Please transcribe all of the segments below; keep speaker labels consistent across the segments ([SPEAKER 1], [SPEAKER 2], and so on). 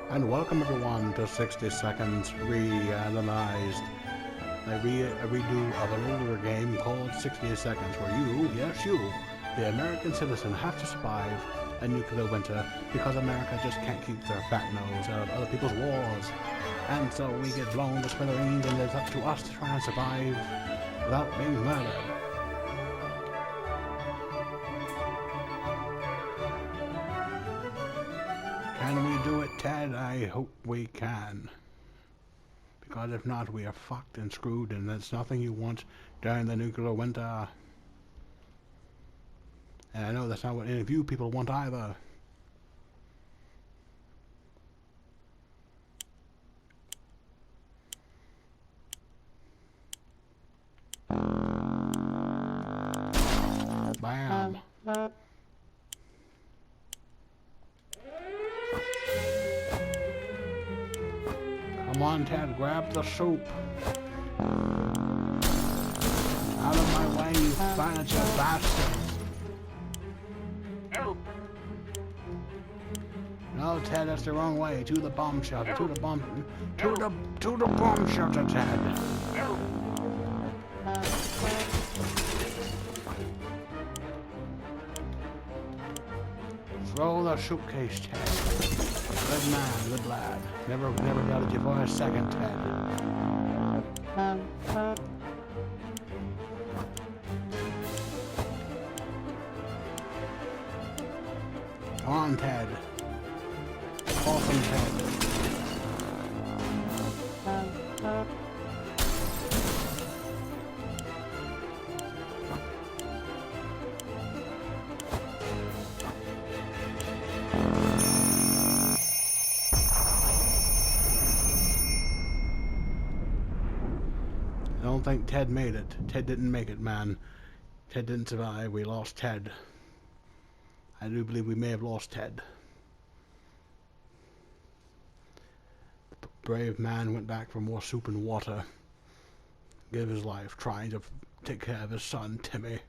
[SPEAKER 1] And welcome everyone to 60 Seconds Reatomized, a redo of an older game called 60 Seconds, where you, yes you, the American citizen, have to survive a nuclear winter because America just can't keep their fat nose out of other people's wars. And so we get blown to smithereens, and it's up to us to try and survive without being murdered. Can we do it, Ted? I hope we can. Because if not, we are fucked and screwed, and that's nothing you want during the nuclear winter. And I know that's not what any of you people want either. Bam. Come on, Ted, grab the soup. Out of my way, you furniture bastards. No, Ted, that's the wrong way. To the bomb shelter. To the bomb shelter, Ted. Throw the suitcase, Ted. Good man, good lad. Never doubted you for a second, Ted. Come on, Ted. Awesome, Ted. I don't think Ted made it. Ted didn't make it, man. Ted didn't survive. We lost Ted. I do believe we may have lost Ted. The brave man went back for more soup and water. Gave his life trying to take care of his son, Timmy.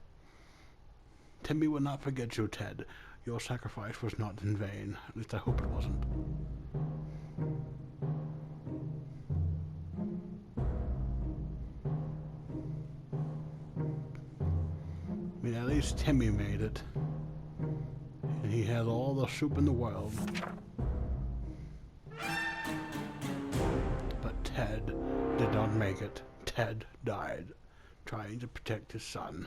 [SPEAKER 1] Timmy will not forget you, Ted. Your sacrifice was not in vain. At least I hope it wasn't. I mean, at least Timmy made it. And he has all the soup in the world. But Ted did not make it. Ted died trying to protect his son.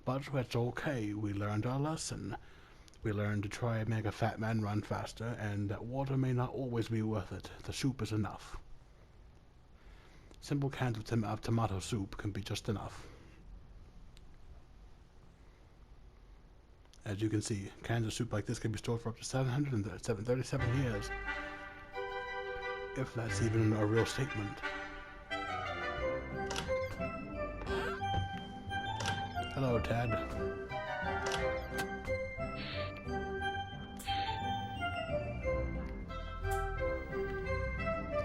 [SPEAKER 1] But it's okay. We learned our lesson. We learned to try and make a fat man run faster, and that water may not always be worth it. The soup is enough. Simple cans of tomato soup can be just enough. As you can see, cans of soup like this can be stored for up to 737 years. If that's even a real statement. Hello, Ted.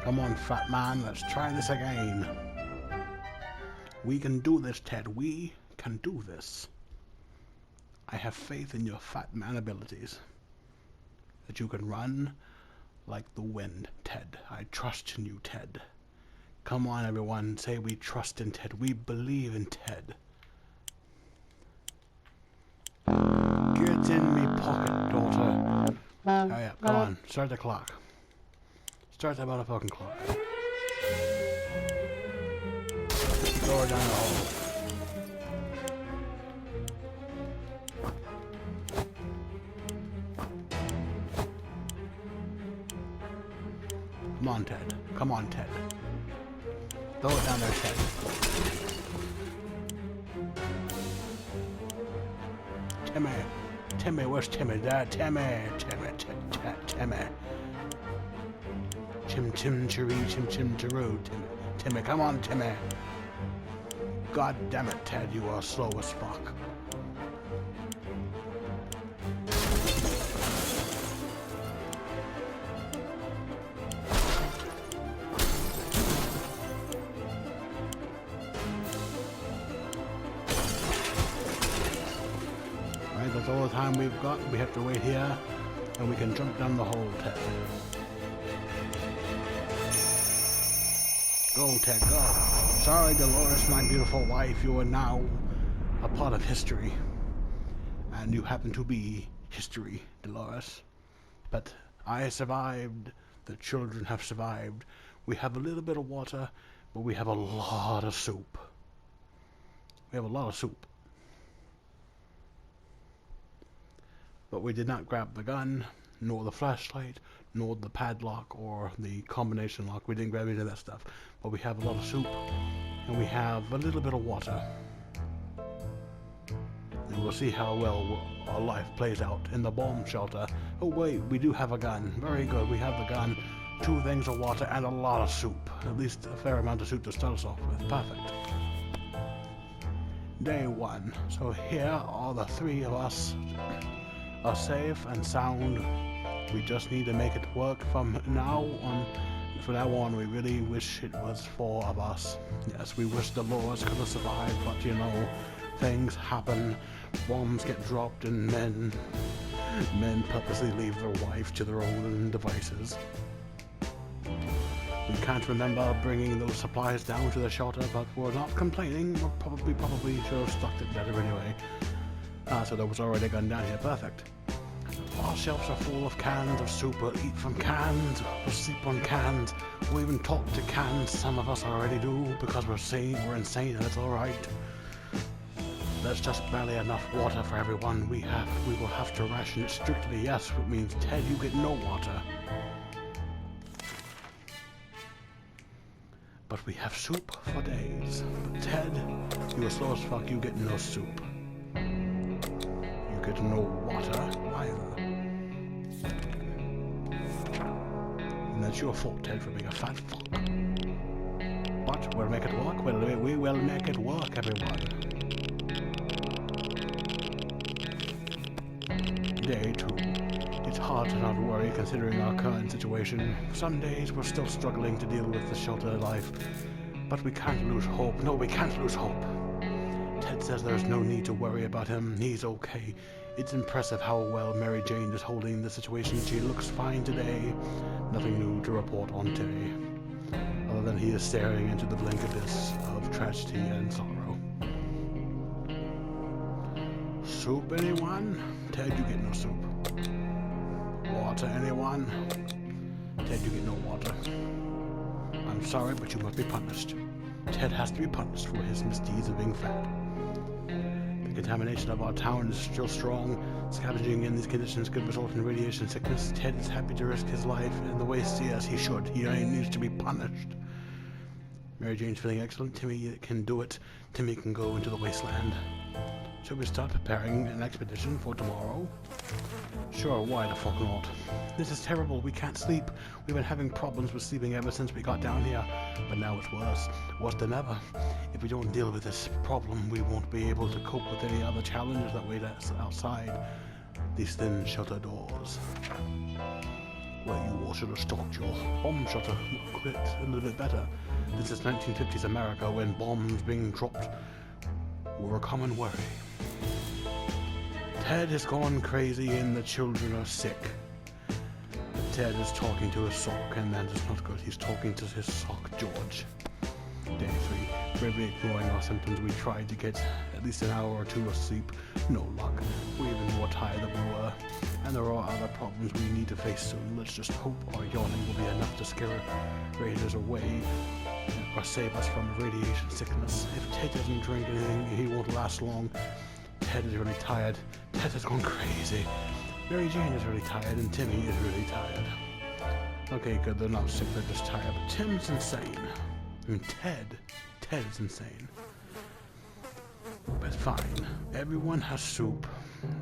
[SPEAKER 1] Come on, fat man, let's try this again. We can do this, Ted. We can do this. I have faith in your fat man abilities. That you can run like the wind, Ted. I trust in you, Ted. Come on, everyone. Say we trust in Ted. We believe in Ted. Get in me pocket, daughter. Hurry up. Come on. Start the clock. Start that motherfucking clock. Throw her down the hole. Come on, Ted. Come on, Ted. Throw it down there, Ted. Timmy. Timmy, where's Timmy? There, Timmy. Timmy. Chim chim chiree, chim chim chiroo. Timmy, come on, Timmy. God damn it, Ted, you are slow as fuck. That's all the time we've got. We have to wait here and we can jump down the hole, Ted. Go, Ted, go. Sorry, Dolores, my beautiful wife, you are now a part of history. And you happen to be history, Dolores. But I survived. The children have survived. We have a little bit of water, but we have a lot of soup. We have a lot of soup. But we did not grab the gun, nor the flashlight, nor the padlock, or the combination lock. We didn't grab any of that stuff. But we have a lot of soup, and we have a little bit of water. And we'll see how well our life plays out in the bomb shelter. Oh wait, we do have a gun. Very good, we have the gun. 2 things of water and a lot of soup. At least a fair amount of soup to start us off with. Perfect. Day 1. So here all the 3 of us are safe and sound. We just need to make it work from now on. From now on, we really wish it was 4 of us. Yes, we wish Dolores could have survived, but you know, things happen. Bombs get dropped and men purposely leave their wife to their own devices. We can't remember bringing those supplies down to the shelter, but we're not complaining. We probably should have stocked it better anyway. So there was already a gun down here. Perfect. Our shelves are full of cans of soup. We'll eat from cans. We'll sleep on cans. We'll even talk to cans. Some of us already do because we're insane, and it's all right. There's just barely enough water for everyone. We will have to ration it strictly. Yes, it means Ted, you get no water. But we have soup for days. But Ted, you are slow as fuck. You get no soup. You get no water either. And that's your fault, Ted, for being a fat fuck. But we'll make it work. We will make it work, everyone. Day 2. It's hard to not worry considering our current situation. Some days we're still struggling to deal with the shelter life, but we can't lose hope. No, we can't lose hope. Ted says there's no need to worry about him. He's okay. It's impressive how well Mary Jane is holding the situation. She looks fine today. Nothing new to report on today, other than he is staring into the blank abyss of tragedy and sorrow. Soup, anyone? Ted, you get no soup. Water, anyone? Ted, you get no water. I'm sorry, but you must be punished. Ted has to be punished for his misdeeds of being fat. The contamination of our town is still strong. Scavenging in these conditions could result in radiation sickness. Ted is happy to risk his life in the waste. Yes, he should. He needs to be punished. Mary Jane's feeling excellent. Timmy can do it. Timmy can go into the wasteland. Should we start preparing an expedition for tomorrow? Sure, why the fuck not? This is terrible, we can't sleep. We've been having problems with sleeping ever since we got down here. But now it's worse than ever. If we don't deal with this problem, we won't be able to cope with any other challenges that wait us outside these thin shelter doors. Well, you all should have stocked your bomb shelter a little bit better. This is 1950s America when bombs being dropped were a common worry. Ted has gone crazy and the children are sick. Ted is talking to his sock, and that is not good. He's talking to his sock, George. Day 3. Bravely ignoring our symptoms, we tried to get at least an hour or 2 of sleep. No luck. We're even more tired than we were. And there are other problems we need to face soon. Let's just hope our yawning will be enough to scare raiders away or save us from radiation sickness. If Ted doesn't drink anything, he won't last long. Ted is really tired. Ted has gone crazy. Mary Jane is really tired, and Timmy is really tired. Okay, good, they're not sick, they're just tired. But Tim's insane. I mean, Ted is insane. But fine. Everyone has soup.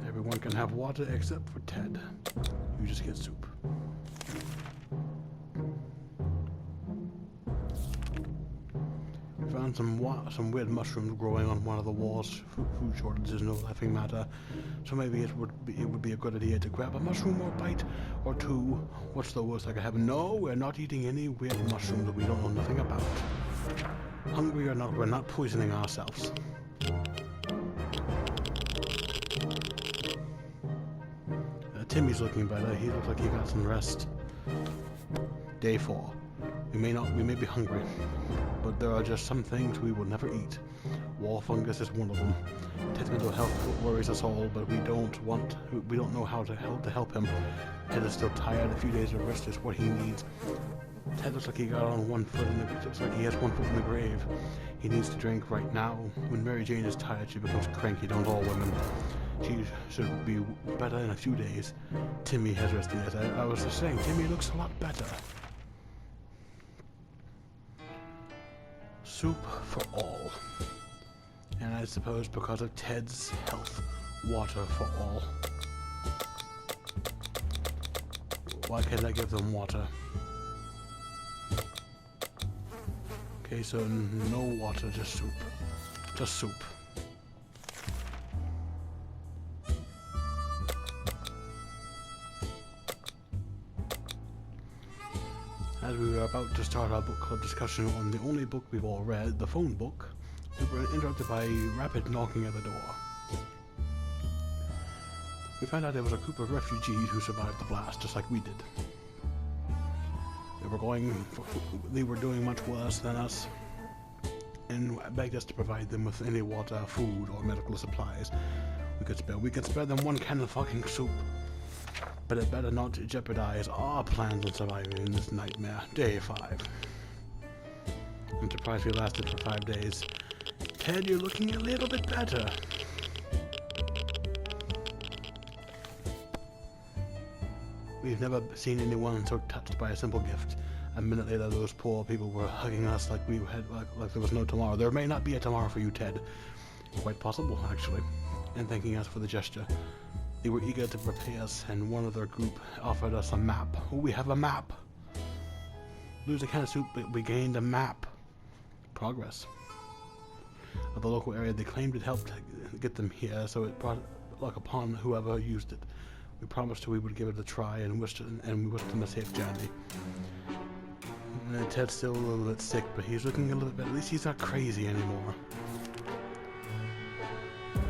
[SPEAKER 1] Everyone can have water except for Ted. You just get soup. We found some weird mushrooms growing on one of the walls. Food shortage is no laughing matter. So maybe it would be a good idea to grab a mushroom or bite or 2. What's the worst that could happen? No, we're not eating any weird mushrooms that we don't know nothing about. Hungry or not, we're not poisoning ourselves. Timmy's looking better. He looks like he got some rest. Day 4. We may be hungry, but there are just some things we will never eat. Wall fungus is one of them. Ted's mental health worries us all, but we don't know how to help him. Ted is still tired. A few days of rest is what he needs. Ted looks like he got on one foot looks like he has one foot in the grave. He needs to drink right now. When Mary Jane is tired, she becomes cranky, don't all women. She should be better in a few days. Timmy has rested. As I was just saying, Timmy looks a lot better. Soup for all. And I suppose because of Ted's health, water for all. Why can't I give them water? Okay, so no water, just soup. Just soup. As we were about to start our book club discussion on the only book we've all read, the phone book, we were interrupted by rapid knocking at the door. We found out there was a group of refugees who survived the blast, just like we did. They were doing much worse than us, and begged us to provide them with any water, food, or medical supplies we could spare. We could spare them one can of fucking soup, but it better not jeopardize our plans on surviving in this nightmare. Day 5. I'm surprised we lasted for 5 days. Ted, you're looking a little bit better. We've never seen anyone so touched by a simple gift. A minute later, those poor people were hugging us like like there was no tomorrow. There may not be a tomorrow for you, Ted. Quite possible, actually. And thanking us for the gesture. They were eager to repay us, and one of their group offered us a map. Oh, we have a map! Lose a can of soup, but we gained a map. Progress. Of the local area, they claimed it helped get them here, so it brought luck upon whoever used it. We promised we would give it a try, and we wished them a safe journey. And Ted's still a little bit sick, but he's looking a little bit. At least he's not crazy anymore.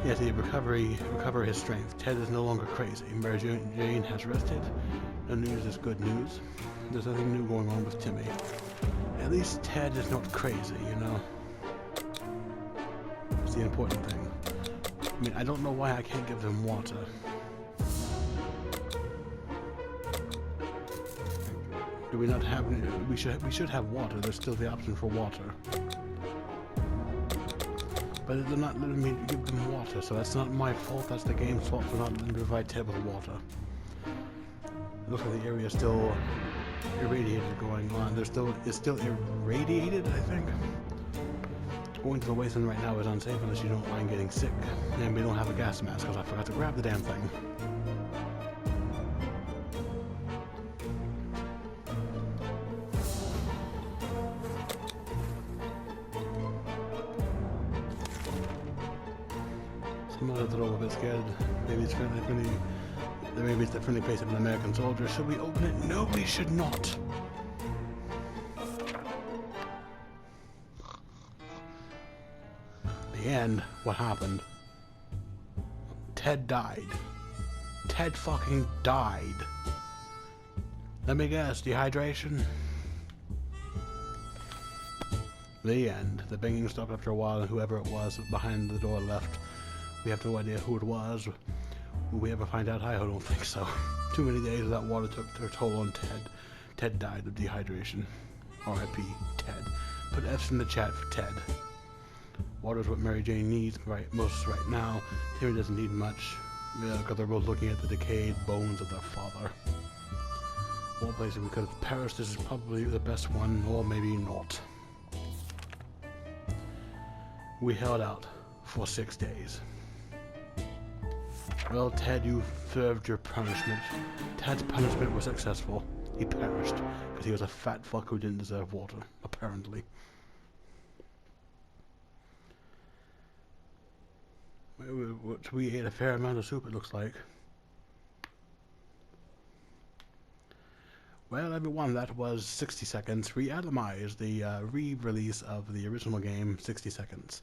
[SPEAKER 1] Yes, he recover his strength. Ted is no longer crazy. Mary Jane has rested. No news is good news. There's nothing new going on with Timmy. At least Ted is not crazy, you know. It's the important thing. I mean, I don't know why I can't give them water. Do we not have any? We should have water. There's still the option for water. But they're not letting me give them water, so that's not my fault. That's the game's fault for not letting me provide Ted with water. It looks like the area is still irradiated going on. It's still irradiated, I think. Going to the wasteland right now is unsafe unless you don't mind getting sick. And we don't have a gas mask because I forgot to grab the damn thing. I'm a little bit scared. Maybe it's the friendly face of an American soldier. Should we open it? No, we should not. The end. What happened? Ted died. Ted fucking died. Let me guess. Dehydration? The end. The banging stopped after a while, and whoever it was behind the door left. We have no idea who it was. Will we ever find out? I don't think so. Too many days without water took their toll on Ted. Ted died of dehydration. R.I.P. Ted. Put F's in the chat for Ted. Water is what Mary Jane needs most right now. Timmy doesn't need much. Because they're both looking at the decayed bones of their father. All places we could have perished. This is probably the best one, or maybe not. We held out for 6 days. Well, Ted, you served your punishment. Ted's punishment was successful. He perished because he was a fat fuck who didn't deserve water, apparently. We ate a fair amount of soup, it looks like. Well, everyone, that was 60 Seconds Reatomized, the re-release of the original game, 60 Seconds,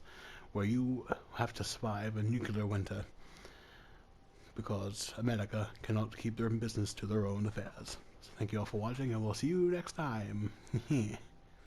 [SPEAKER 1] where you have to survive a nuclear winter. because America cannot keep their business to their own affairs. So thank you all for watching, and we'll see you next time.